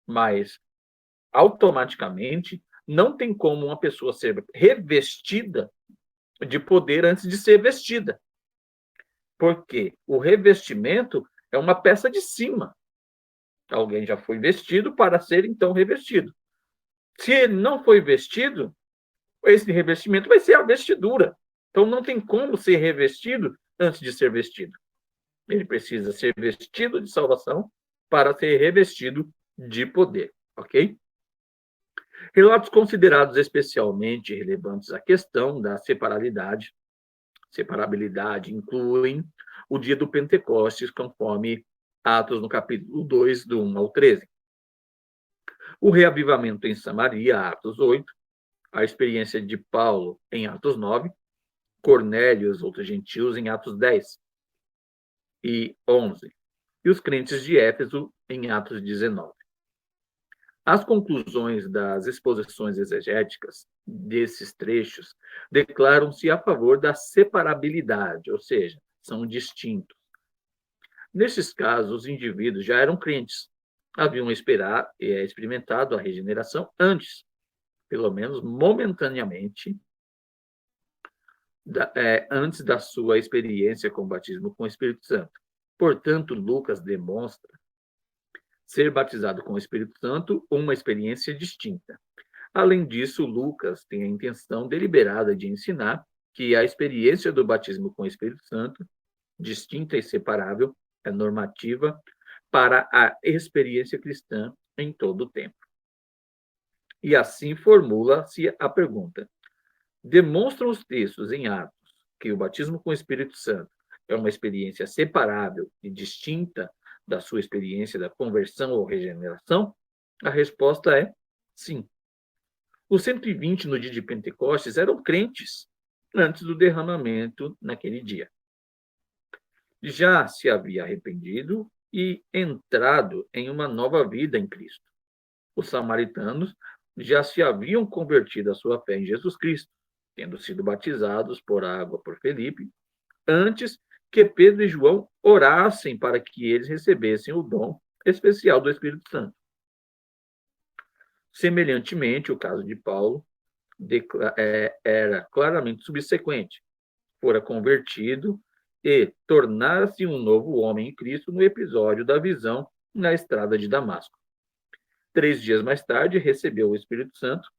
Mas, automaticamente, não tem como uma pessoa ser revestida de poder antes de ser vestida. Porque o revestimento é uma peça de cima. Alguém já foi vestido para ser, então, revestido. Se ele não foi vestido, esse revestimento vai ser a vestidura. Então, não tem como ser revestido antes de ser vestido. Ele precisa ser vestido de salvação para ser revestido de poder, ok? Relatos considerados especialmente relevantes à questão da separabilidade incluem o dia do Pentecostes, conforme Atos no capítulo 2, do 1 ao 13. O reavivamento em Samaria, Atos 8, a experiência de Paulo em Atos 9, Cornélio e os outros gentios em Atos 10 e 11, e os crentes de Éfeso em Atos 19. As conclusões das exposições exegéticas desses trechos declaram-se a favor da separabilidade, ou seja, são distintos. Nesses casos, os indivíduos já eram crentes, haviam experimentado a regeneração antes, pelo menos momentaneamente, antes da sua experiência com o batismo com o Espírito Santo. Portanto, Lucas demonstra ser batizado com o Espírito Santo uma experiência distinta. Além disso, Lucas tem a intenção deliberada de ensinar que a experiência do batismo com o Espírito Santo, distinta e separável, é normativa para a experiência cristã em todo o tempo. E assim formula-se a pergunta: demonstram os textos em Atos que o batismo com o Espírito Santo é uma experiência separável e distinta da sua experiência da conversão ou regeneração? A resposta é sim. Os 120 no dia de Pentecostes eram crentes antes do derramamento naquele dia. Já se havia arrependido e entrado em uma nova vida em Cristo. Os samaritanos já se haviam convertido à sua fé em Jesus Cristo, tendo sido batizados por água por Felipe, antes que Pedro e João orassem para que eles recebessem o dom especial do Espírito Santo. Semelhantemente, o caso de Paulo era claramente subsequente. Fora convertido e tornar-se um novo homem em Cristo no episódio da visão na estrada de Damasco. 3 dias mais tarde, recebeu o Espírito Santo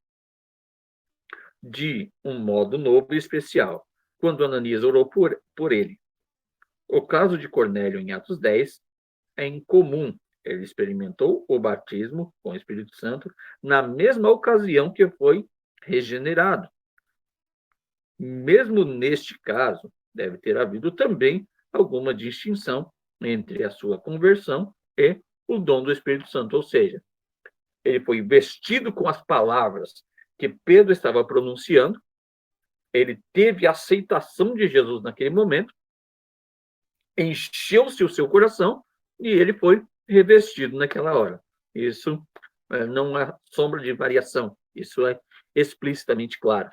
de um modo novo e especial, quando Ananias orou por ele. O caso de Cornélio, em Atos 10, é incomum. Ele experimentou o batismo com o Espírito Santo na mesma ocasião que foi regenerado. Mesmo neste caso, deve ter havido também alguma distinção entre a sua conversão e o dom do Espírito Santo, ou seja, ele foi vestido com as palavras que Pedro estava pronunciando, ele teve a aceitação de Jesus naquele momento, encheu-se o seu coração e ele foi revestido naquela hora. Isso não há sombra de variação, isso é explicitamente claro.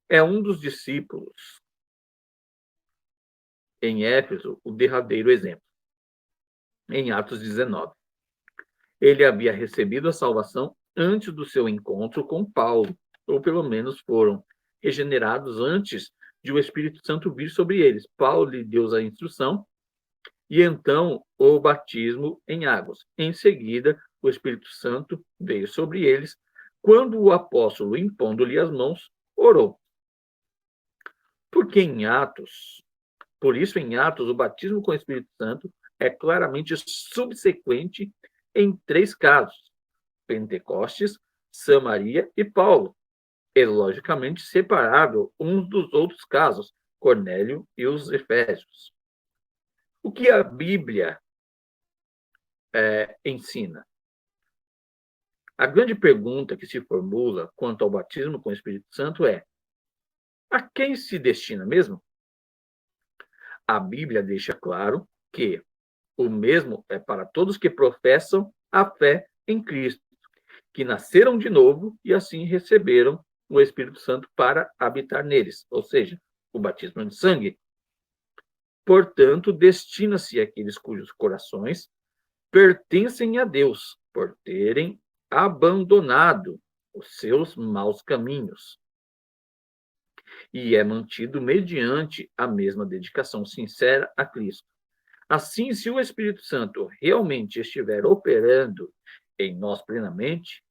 É um dos discípulos em Éfeso o derradeiro exemplo. Em Atos 19, ele havia recebido a salvação antes do seu encontro com Paulo, ou pelo menos foram regenerados antes de o Espírito Santo vir sobre eles. Paulo lhe deu a instrução e então o batismo em águas. Em seguida, o Espírito Santo veio sobre eles, quando o apóstolo, impondo-lhe as mãos, orou. Porque em Atos, por isso em Atos, o batismo com o Espírito Santo é claramente subsequente em 3 casos: Pentecostes, Samaria e Paulo. É logicamente separável uns dos outros casos, Cornélio e os Efésios. O que a Bíblia ensina? A grande pergunta que se formula quanto ao batismo com o Espírito Santo é: a quem se destina mesmo? A Bíblia deixa claro que o mesmo é para todos que professam a fé em Cristo, que nasceram de novo e assim receberam o Espírito Santo para habitar neles, ou seja, o batismo de sangue. Portanto, destina-se àqueles cujos corações pertencem a Deus, por terem abandonado os seus maus caminhos. E é mantido mediante a mesma dedicação sincera a Cristo. Assim, se o Espírito Santo realmente estiver operando em nós plenamente,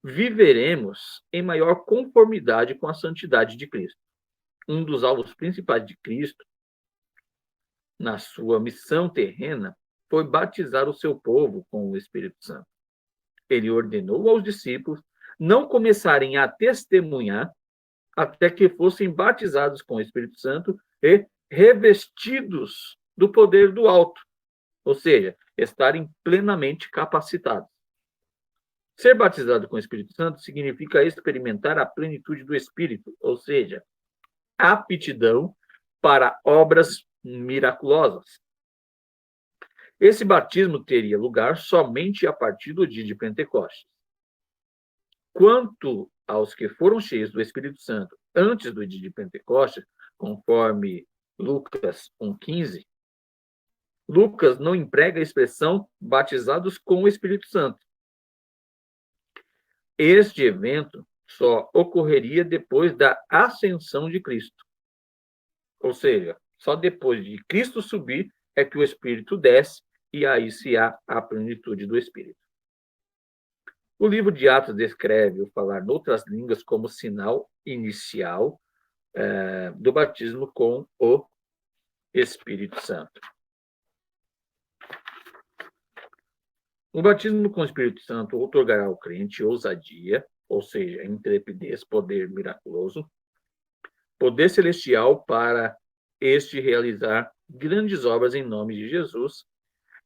viveremos em maior conformidade com a santidade de Cristo. Um dos alvos principais de Cristo, na sua missão terrena, foi batizar o seu povo com o Espírito Santo. Ele ordenou aos discípulos não começarem a testemunhar até que fossem batizados com o Espírito Santo e revestidos do poder do alto, ou seja, estarem plenamente capacitados. Ser batizado com o Espírito Santo significa experimentar a plenitude do Espírito, ou seja, aptidão para obras miraculosas. Esse batismo teria lugar somente a partir do dia de Pentecostes. Quanto aos que foram cheios do Espírito Santo antes do dia de Pentecostes, conforme Lucas 1,15, Lucas não emprega a expressão batizados com o Espírito Santo. Este evento só ocorreria depois da ascensão de Cristo. Ou seja, só depois de Cristo subir é que o Espírito desce e aí se há a plenitude do Espírito. O livro de Atos descreve o falar noutras línguas como sinal inicial do batismo com o Espírito Santo. O batismo com o Espírito Santo outorgará ao crente ousadia, ou seja, intrepidez, poder miraculoso, poder celestial para este realizar grandes obras em nome de Jesus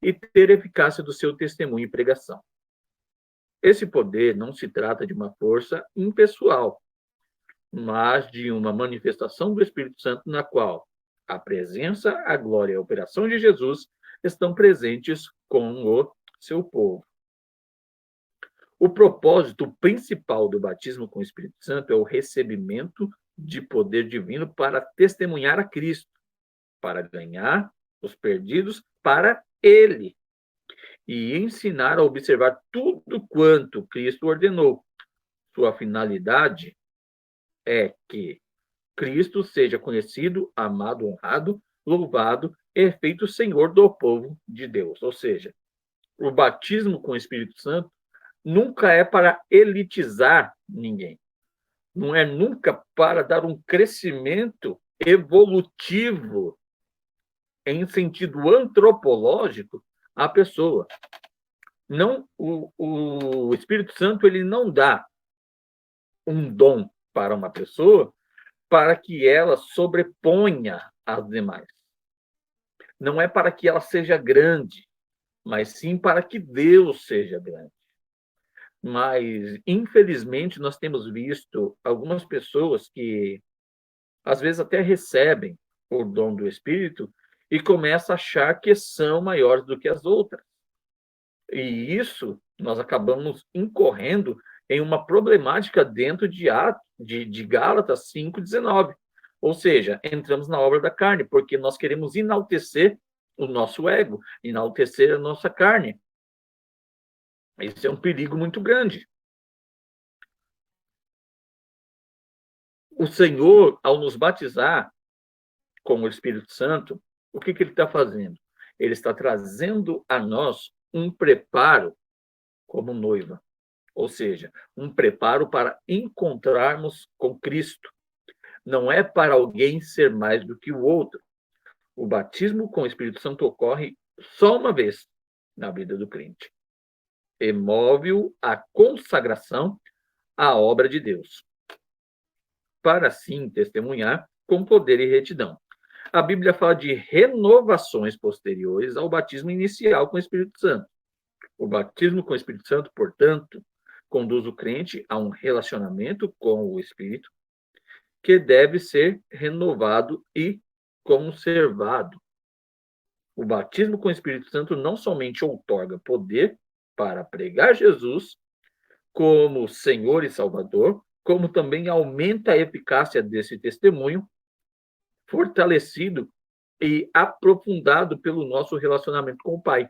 e ter eficácia do seu testemunho e pregação. Esse poder não se trata de uma força impessoal, mas de uma manifestação do Espírito Santo na qual a presença, a glória e a operação de Jesus estão presentes com o seu povo. O propósito principal do batismo com o Espírito Santo é o recebimento de poder divino para testemunhar a Cristo, para ganhar os perdidos para Ele e ensinar a observar tudo quanto Cristo ordenou. Sua finalidade é que Cristo seja conhecido, amado, honrado, louvado e feito Senhor do povo de Deus. Ou seja, o batismo com o Espírito Santo nunca é para elitizar ninguém. Não é nunca para dar um crescimento evolutivo em sentido antropológico à pessoa. Não, o Espírito Santo ele não dá um dom para uma pessoa para que ela sobreponha as demais. Não é para que ela seja grande, mas sim para que Deus seja grande. Mas, infelizmente, nós temos visto algumas pessoas que, às vezes, até recebem o dom do Espírito e começam a achar que são maiores do que as outras. E isso nós acabamos incorrendo em uma problemática dentro de Gálatas 5,19. Ou seja, entramos na obra da carne, porque nós queremos enaltecer o nosso ego, enaltecer a nossa carne. Isso é um perigo muito grande. O Senhor, ao nos batizar com o Espírito Santo, o que ele está fazendo? Ele está trazendo a nós um preparo como noiva. Ou seja, um preparo para encontrarmos com Cristo. Não é para alguém ser mais do que o outro. O batismo com o Espírito Santo ocorre só uma vez na vida do crente. E move-o à consagração à obra de Deus, para assim testemunhar com poder e retidão. A Bíblia fala de renovações posteriores ao batismo inicial com o Espírito Santo. O batismo com o Espírito Santo, portanto, conduz o crente a um relacionamento com o Espírito que deve ser renovado e conservado. O batismo com o Espírito Santo não somente outorga poder para pregar Jesus como Senhor e Salvador, como também aumenta a eficácia desse testemunho, fortalecido e aprofundado pelo nosso relacionamento com o Pai,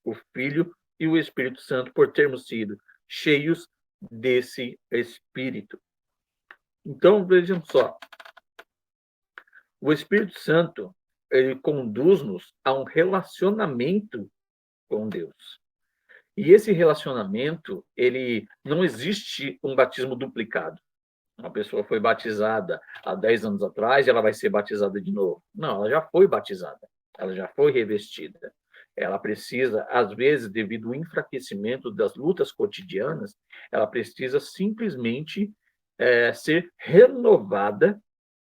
o Filho e o Espírito Santo, por termos sido cheios desse Espírito. Então, vejam só, o Espírito Santo, ele conduz-nos a um relacionamento com Deus. E esse relacionamento, ele não existe um batismo duplicado. Uma pessoa foi batizada há 10 anos atrás e ela vai ser batizada de novo. Não, ela já foi batizada, ela já foi revestida. Ela precisa, às vezes, devido ao enfraquecimento das lutas cotidianas, ela precisa simplesmente ser renovada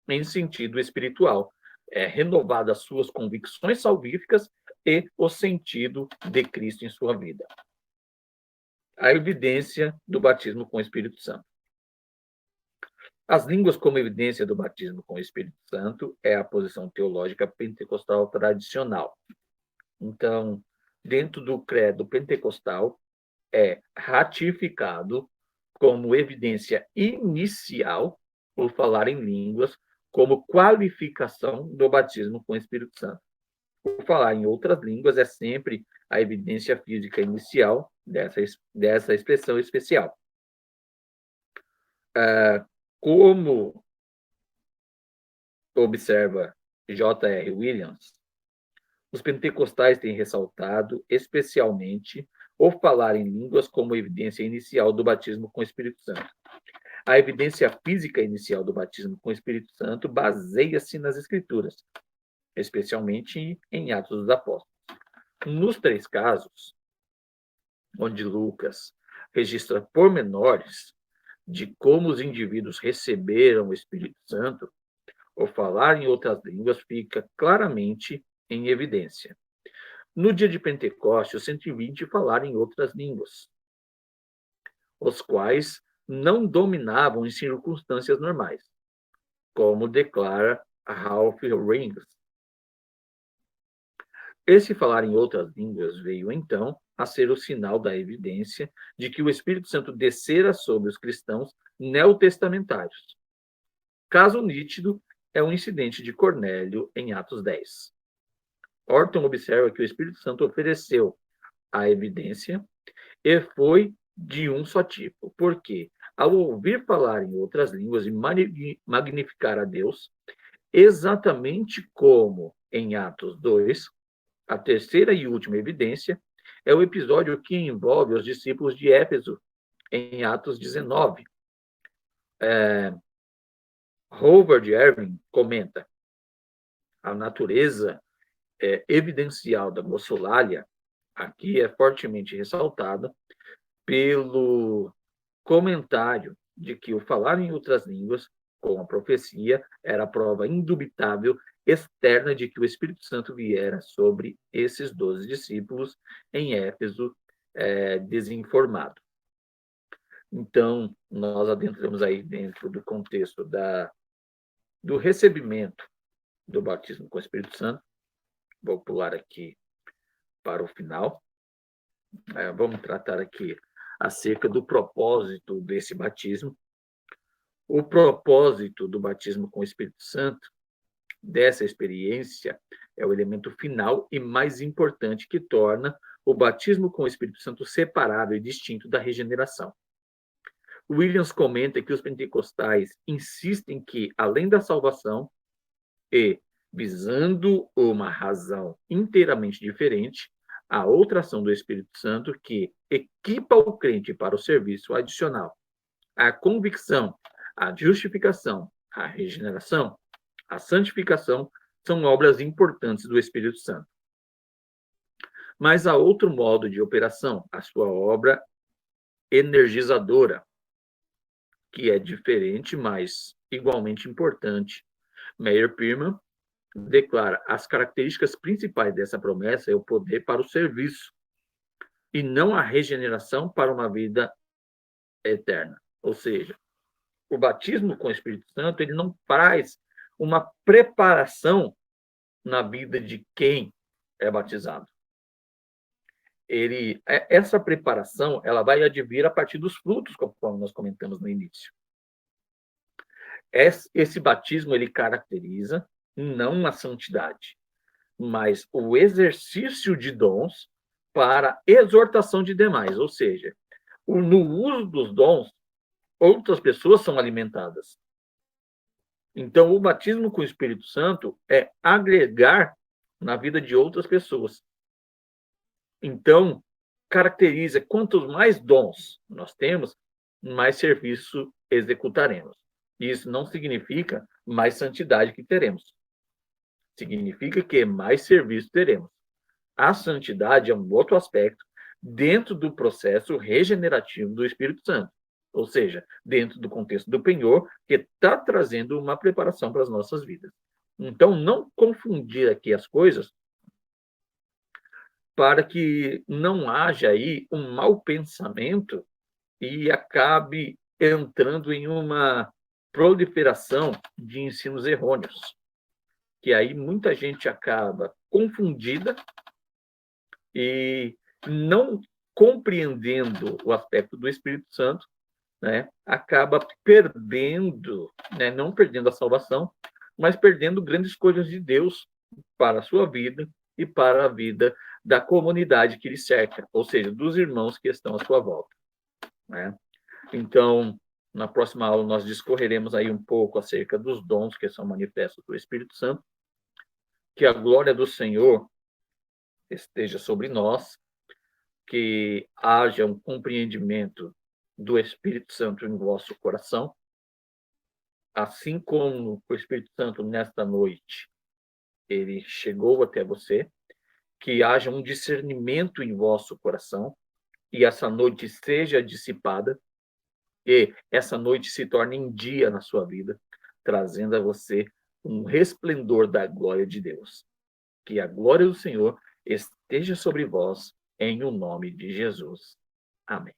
em sentido espiritual. Renovada as suas convicções salvíficas e o sentido de Cristo em sua vida. A evidência do batismo com o Espírito Santo. As línguas como evidência do batismo com o Espírito Santo é a posição teológica pentecostal tradicional. Então, dentro do credo pentecostal, é ratificado como evidência inicial o falar em línguas como qualificação do batismo com o Espírito Santo. O falar em outras línguas é sempre a evidência física inicial dessa expressão especial. Como observa J.R. Williams, os pentecostais têm ressaltado especialmente o falar em línguas como evidência inicial do batismo com o Espírito Santo. A evidência física inicial do batismo com o Espírito Santo baseia-se nas Escrituras, especialmente em Atos dos Apóstolos. Nos 3 casos, onde Lucas registra pormenores de como os indivíduos receberam o Espírito Santo, o falar em outras línguas fica claramente em evidência. No dia de Pentecostes, os 120 falaram em outras línguas, os quais não dominavam em circunstâncias normais, como declara Ralph Rings. Esse falar em outras línguas veio, então, a ser o sinal da evidência de que o Espírito Santo descera sobre os cristãos neotestamentários. Caso nítido é o incidente de Cornélio em Atos 10. Orton observa que o Espírito Santo ofereceu a evidência e foi de um só tipo, porque, ao ouvir falar em outras línguas e magnificar a Deus, exatamente como em Atos 2, a terceira e última evidência é o episódio que envolve os discípulos de Éfeso, em Atos 19. Howard Irving comenta: a natureza evidencial da glossolalia aqui é fortemente ressaltada pelo comentário de que o falar em outras línguas, com a profecia, era a prova indubitável externa de que o Espírito Santo viera sobre esses 12 discípulos em Éfeso, desinformado. Então, nós adentramos aí dentro do contexto do recebimento do batismo com o Espírito Santo. Vou pular aqui para o final. Vamos tratar aqui acerca do propósito desse batismo. O propósito do batismo com o Espírito Santo, dessa experiência, é o elemento final e mais importante que torna o batismo com o Espírito Santo separável e distinto da regeneração. Williams comenta que os pentecostais insistem que, além da salvação e visando uma razão inteiramente diferente, há outra ação do Espírito Santo que equipa o crente para o serviço adicional. A convicção, a justificação, a regeneração, a santificação são obras importantes do Espírito Santo. Mas há outro modo de operação, a sua obra energizadora, que é diferente, mas igualmente importante. Meyer Pirman declara: as características principais dessa promessa é o poder para o serviço e não a regeneração para uma vida eterna. Ou seja, o batismo com o Espírito Santo, ele não traz uma preparação na vida de quem é batizado. Essa preparação, ela vai advir a partir dos frutos, conforme nós comentamos no início. Esse batismo, ele caracteriza não a santidade, mas o exercício de dons para exortação de demais, ou seja, no uso dos dons, outras pessoas são alimentadas. Então, o batismo com o Espírito Santo é agregar na vida de outras pessoas. Então, caracteriza, quantos mais dons nós temos, mais serviço executaremos. Isso não significa mais santidade que teremos. Significa que mais serviço teremos. A santidade é um outro aspecto dentro do processo regenerativo do Espírito Santo. Ou seja, dentro do contexto do penhor, que está trazendo uma preparação para as nossas vidas. Então, não confundir aqui as coisas para que não haja aí um mau pensamento e acabe entrando em uma proliferação de ensinos errôneos, que aí muita gente acaba confundida e não compreendendo o aspecto do Espírito Santo, né, acaba perdendo, né, não perdendo a salvação, mas perdendo grandes coisas de Deus para a sua vida e para a vida da comunidade que lhe cerca, ou seja, dos irmãos que estão à sua volta, né? Então, na próxima aula, nós discorreremos aí um pouco acerca dos dons que são manifestos do Espírito Santo, que a glória do Senhor esteja sobre nós, que haja um compreendimento do Espírito Santo em vosso coração, assim como o Espírito Santo nesta noite, ele chegou até você, que haja um discernimento em vosso coração, e essa noite seja dissipada, e essa noite se torne em dia na sua vida, trazendo a você um resplendor da glória de Deus. Que a glória do Senhor esteja sobre vós, em o nome de Jesus. Amém.